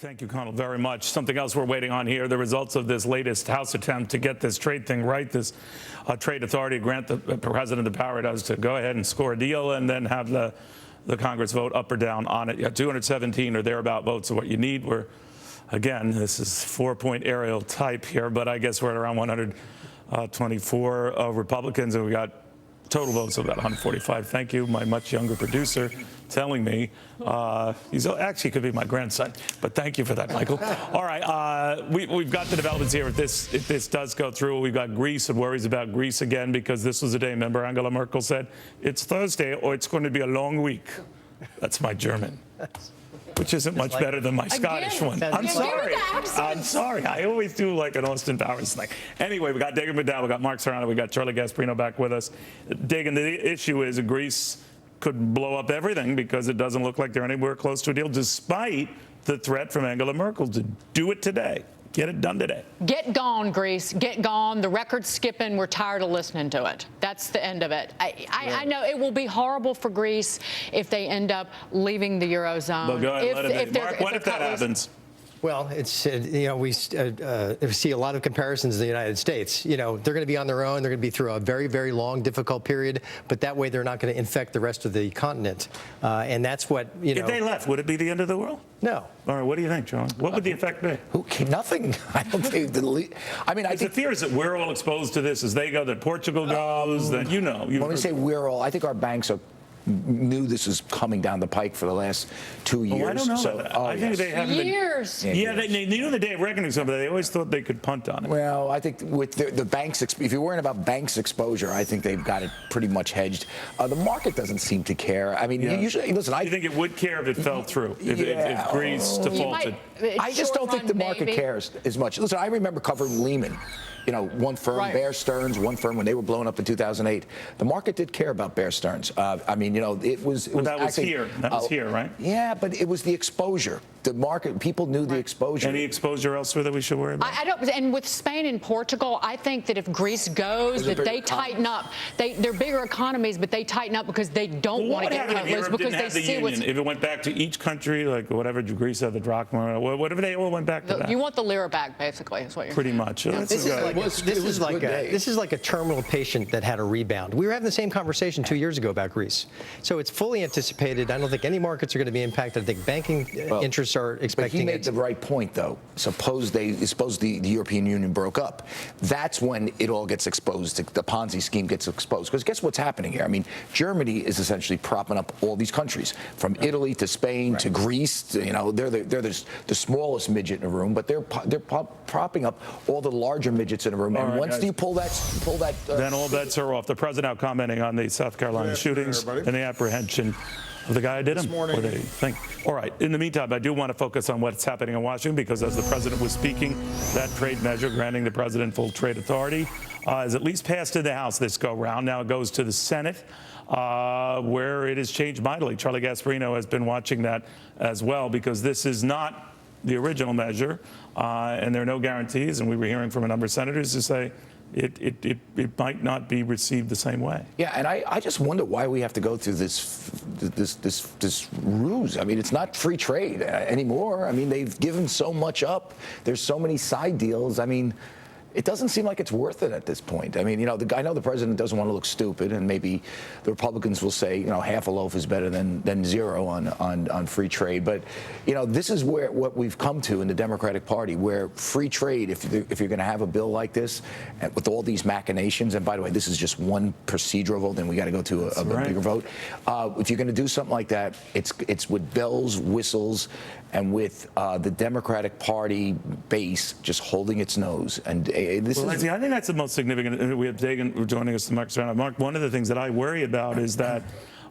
Thank you, Connell, very much. Something else we're waiting on here, the results of this latest House attempt to get this trade thing right, this trade authority grant the president the power it does to go ahead and score a deal and then have the Congress vote up or down on it. You got 217 or thereabout votes of what you need. We're, again, this is 4-point aerial type here, but I guess we're at around 124 Republicans, and we got total votes of about 145. Thank you, my much younger producer, telling me. He's actually could be my grandson, but thank you for that, Michael. All right, we've got the developments here. If this does go through, we've got Greece and worries about Greece again because this was the day, remember, Angela Merkel said, it's Thursday or it's going to be a long week. That's my German. Which isn't much better than my Scottish one. I'm sorry. I'm sorry. I always do like an Austin Powers thing. Anyway, we got Dagan McDowell, we got Mark Serrano, we got Charlie Gasparino back with us. Dagan, the issue is Greece could blow up everything because it doesn't look like they're anywhere close to a deal, despite the threat from Angela Merkel to do it today. Get it done today. Get gone, Greece. Get gone. The record's skipping. We're tired of listening to it. That's the end of it. I know it will be horrible for Greece if they end up leaving the Eurozone. But go ahead, let it be. Mark, what if that happens? Well, it's, we see a lot of comparisons to the United States. They're going to be on their own. They're going to be through a very, very long, difficult period. But that way, they're not going to infect the rest of the continent. And that's what, If they left, would it be the end of the world? No. All right, what do you think, Charlie? What would the effect be? Nothing. I don't think. I mean, I think the fear is that we're all exposed to this as they go, that Portugal goes, that when we say we're all, I think our banks knew this was coming down the pike for the last 2 years. Oh, I don't know about that. I think they haven't years. Yeah, they knew the day of reckoning something. They always thought they could punt on it. Well, I think with the banks, if you're worrying about banks' exposure, I think they've got it pretty much hedged. The market doesn't seem to care. I mean, usually, listen, you think it would care if it fell through, if Greece defaulted? I just don't think the market cares as much. Listen, I remember covering Lehman. One firm, Bear Stearns, one firm when they were blowing up in 2008. The market did care about Bear Stearns. I mean, it was. That was here, right? Yeah, but it was the exposure. The market, people knew the exposure. Any exposure elsewhere that we should worry about? I don't. And with Spain and Portugal, I think that if Greece goes, that they tighten up. They're bigger economies, but they tighten up because they don't want to get cut loose because they see what's. If it went back to each country, like whatever Greece had, the drachma, whatever, they all went back to that. You want the lira back, basically, is what you're. Pretty much. This is like a terminal patient that had a rebound. We were having the same conversation 2 years ago about Greece. So it's fully anticipated. I don't think any markets are going to be impacted. I think banking interests are expecting it. But he made the right point, though. Suppose the European Union broke up. That's when it all gets exposed. The Ponzi scheme gets exposed. Because guess what's happening here? I mean, Germany is essentially propping up all these countries, from Italy to Spain to Greece. They're the smallest midget in the room, but they're propping up all the larger midgets in the room. And once you pull that, then all bets are off. The president now commenting on the South Carolina shootings and the apprehension of the guy who did them. What do they think? All right. In the meantime, I do want to focus on what's happening in Washington because as the president was speaking, that trade measure granting the president full trade authority is at least passed in the House this go round. Now it goes to the Senate, where it has changed mightily. Charlie Gasparino has been watching that as well because this is not the original measure, and there are no guarantees. And we were hearing from a number of senators who say it might not be received the same way. Yeah, and I just wonder why we have to go through this ruse. I mean, it's not free trade anymore. I mean, they've given so much up. There's so many side deals. I mean, it doesn't seem like it's worth it at this point. I mean, I know the president doesn't want to look stupid, and maybe the Republicans will say, half a loaf is better than zero on free trade. But, this is what we've come to in the Democratic Party, where free trade, if you're going to have a bill like this, and with all these machinations, and by the way, this is just one procedural vote, then we got to go to a bigger vote. If you're going to do something like that, it's with bells, whistles, and with the Democratic Party base just holding its nose. And I think that's the most significant. We have Dagan joining us, Mark Serrano. Mark, one of the things that I worry about is that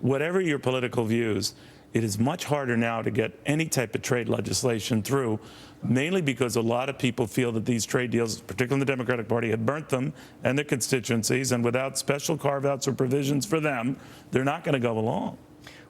whatever your political views, it is much harder now to get any type of trade legislation through, mainly because a lot of people feel that these trade deals, particularly in the Democratic Party, have burnt them and their constituencies, and without special carve-outs or provisions for them, they're not going to go along.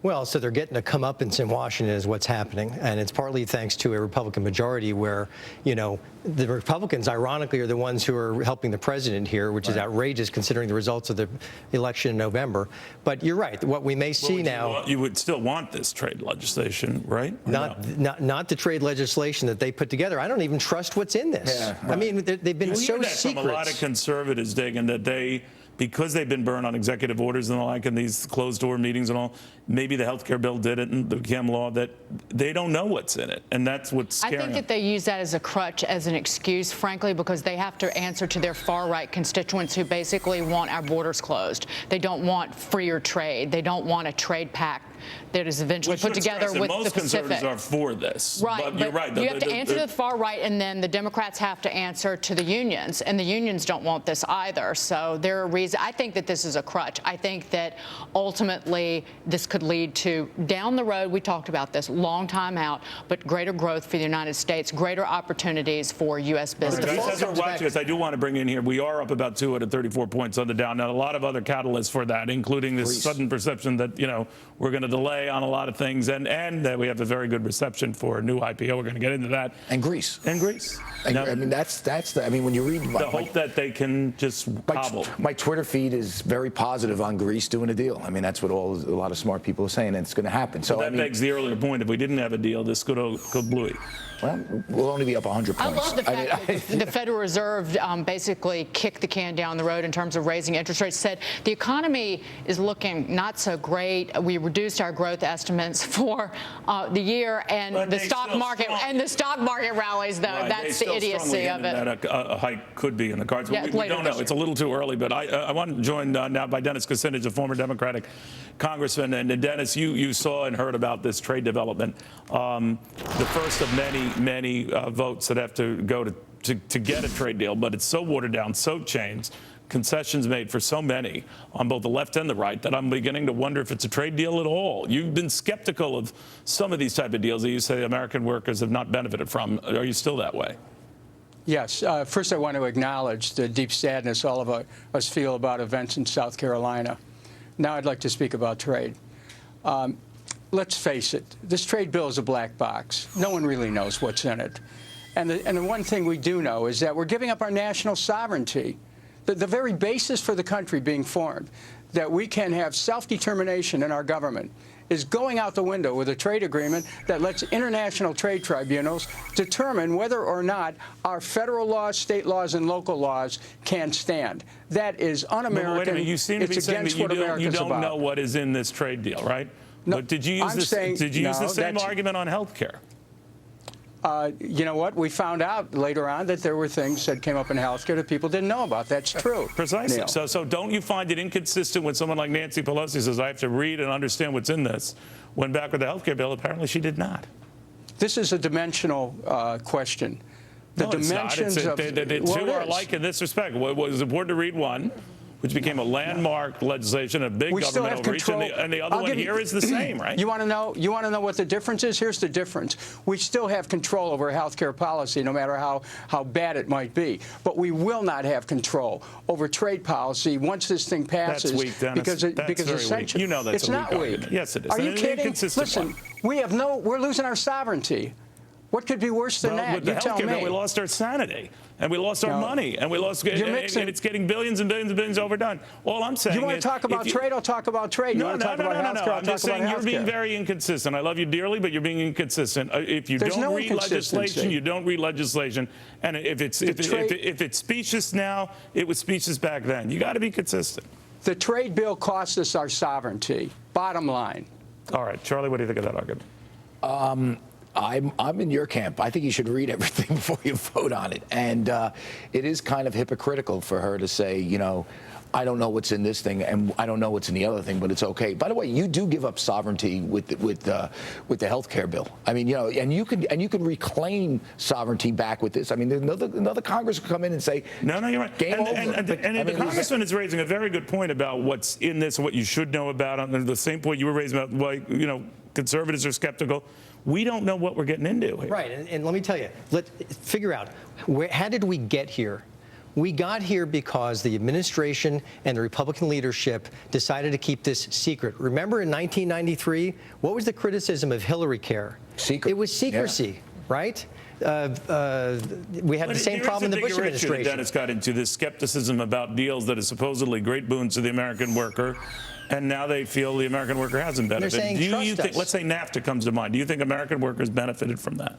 Well, so they're getting a comeuppance in Washington is what's happening, and it's partly thanks to a Republican majority where, you know, the Republicans, ironically, are the ones who are helping the president here, which is outrageous considering the results of the election in November. But you're right. What we may see now, you would still want this trade legislation, right? Or not the trade legislation that they put together. I don't even trust what's in this. Yeah, I mean, they've been We so hear that secret. from a lot of conservatives, Dagan, that they, because they've been burned on executive orders and the like in these closed-door meetings and all, maybe the health care bill did it and the became law, that they don't know what's in it. And that's what's scary. I think that they use that as a crutch, as an excuse, frankly, because they have to answer to their far-right constituents who basically want our borders closed. They don't want freer trade. They don't want a trade pact that is eventually put together with the Pacific. Most conservatives are for this. Right, but you're right. You have to answer to the far right, and then the Democrats have to answer to the unions, and the unions don't want this either. So there are reasons. I think that this is a crutch. I think that ultimately this could lead to, down the road, we talked about this, long time out, but greater growth for the United States, greater opportunities for U.S. business. As we're watching this, I do want to bring in here, we are up about 234 points on the down. Now, a lot of other catalysts for that, including this sudden perception that, you know, we're going to delay on a lot of things, and that we have a very good reception for a new IPO. We're going to get into that. And Greece. And Greece. And, I mean, that's the, I mean, when you read the hope that they can just hobble. My Twitter feed is very positive on Greece doing a deal. I mean, that's what a lot of smart people are saying, and it's going to happen. So that begs the earlier point. If we didn't have a deal, this could bluey. Well, we'll only be up 100 points. I love the fact that the Federal Reserve basically kicked the can down the road in terms of raising interest rates, said the economy is looking not so great. We reduced our growth estimates for the year, and the stock market rallies, though. Right, that's the idiocy of it. That a hike could be in the cards. Yeah, we don't know. It's a little too early, but I want to join now by Dennis Kucinich, a former Democratic congressman. And Dennis, you saw and heard about this trade development. The first of many votes that have to go to get a trade deal, but it's so watered down, so changed, concessions made for so many on both the left and the right that I'm beginning to wonder if it's a trade deal at all. You've been skeptical of some of these type of deals that you say American workers have not benefited from. Are you still that way? Yes. First, I want to acknowledge the deep sadness all of us feel about events in South Carolina. Now I'd like to speak about trade. Let's face it, this trade bill is a black box. No one really knows what's in it. And the one thing we do know is that we're giving up our national sovereignty, the very basis for the country being formed, that we can have self-determination in our government, is going out the window with a trade agreement that lets international trade tribunals determine whether or not our federal laws, state laws, and local laws can stand. That is un-American. No, wait a minute. You seem to be saying that you don't know what is in this trade deal, right? No, but did you use the same argument on health care? You know what? We found out later on that there were things that came up in health care that people didn't know about. That's true. Precisely. Neil. So don't you find it inconsistent when someone like Nancy Pelosi says, I have to read and understand what's in this, when back with the health care bill, apparently she did not? This is a dimensional question. The dimensions of the two are alike in this respect. It was important to read one, which became a landmark legislation, a big government overreach, and the other one here is the same, right? You want to know what the difference is? Here's the difference. We still have control over health care policy, no matter how bad it might be. But we will not have control over trade policy once this thing passes. That's weak, Dennis. Because essentially, you know that's it's not weak. Yes, it is. Are you kidding? Listen, we're losing our sovereignty. What could be worse than that? With the health care bill, we lost our sanity, and we lost our money, and we lost, and it's getting billions and billions and billions overdone. All I'm saying is, you want to talk about trade? I'll talk about trade. No. I'm just saying you're being very inconsistent. I love you dearly, but you're being inconsistent. If you don't read legislation, you don't read legislation. And if it's specious now, it was specious back then. You got to be consistent. The trade bill cost us our sovereignty. Bottom line. All right, Charlie, what do you think of that argument? I'm in your camp. I think you should read everything before you vote on it. And it is kind of hypocritical for her to say, you know, I don't know what's in this thing, and I don't know what's in the other thing, but it's okay. By the way, you do give up sovereignty with the health care bill. I mean, you know, and you can reclaim sovereignty back with this. I mean, another Congress could come in and say, no, you're right. Game over. And the congressman is raising a very good point about what's in this and what you should know about it. And the same point you were raising about why, you know, conservatives are skeptical. We don't know what we're getting into here. Right, and let me tell you, let's figure out, how did we get here We got here because the administration and the Republican leadership decided to keep this secret. Remember in 1993, what was the criticism of Hillary Care? Secret. It was secrecy, right? We had the same problem in the Bush administration. Dennis got into this skepticism about deals that is supposedly great boons to the American worker, and now they feel the American worker hasn't benefited. They're saying, Do you trust think, us. let's say NAFTA comes to mind. Do you think American workers benefited from that?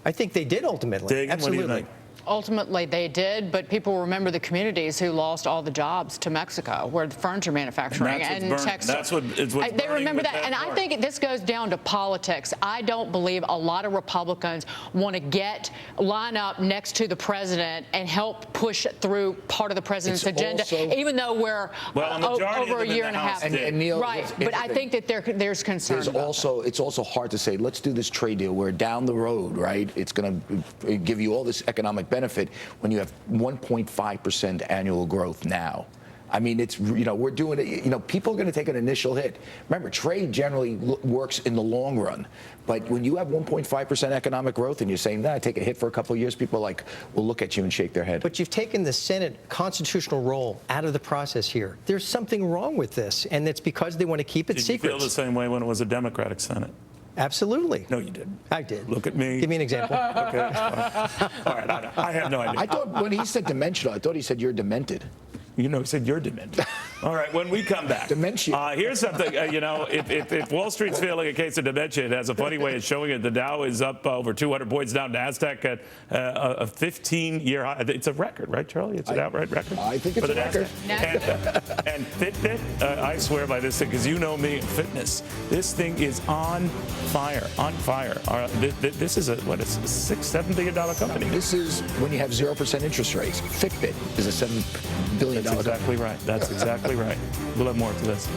I think they did ultimately. Dagan, Absolutely. what do you think? Ultimately, they did, but people remember the communities who lost all the jobs to Mexico, where the furniture manufacturing And and that's textile. That's what is what's They burning remember with that, and I part. think this goes down to politics. I don't believe a lot of Republicans want to line up next to the president and help push through part of the president's It's agenda, also- even though we're Well, a majority of over a them in year the and a House half. did. And Neil, Right, here's but I the think that there's concern. There's about also, it's also hard to say, let's do this trade deal where down the road, right, it's going to give you all this economic benefit when you have 1.5% annual growth now. I mean, it's, we're doing it, people are going to take an initial hit. Remember, trade generally works in the long run. But when you have 1.5% economic growth and you're saying, nah, take a hit for a couple of years, people will look at you and shake their head. But you've taken the Senate constitutional role out of the process here. There's something wrong with this, and it's because they want to keep it Did secret. you feel the same way when it was a Democratic Senate? Absolutely. No, you didn't. I did. Look at me. Give me an example. Okay. All right. I have no idea. I thought when he said dimensional, I thought he said you're demented. He said you're demented. All right, when we come back. Dementia. Here's something, if Wall Street's feeling a case of dementia, it has a funny way of showing it. The Dow is up over 200 points down. NASDAQ at a 15-year high. It's a record, right, Charlie? It's an outright record? I think it's for the a record. NASDAQ. And Fitbit, I swear by this thing, because you know me, fitness. This thing is on fire, on fire. This is a $6-7 billion company. This is when you have 0% interest rates. Fitbit is a $7 billion That's exactly right. That's exactly right. We'll have more to this.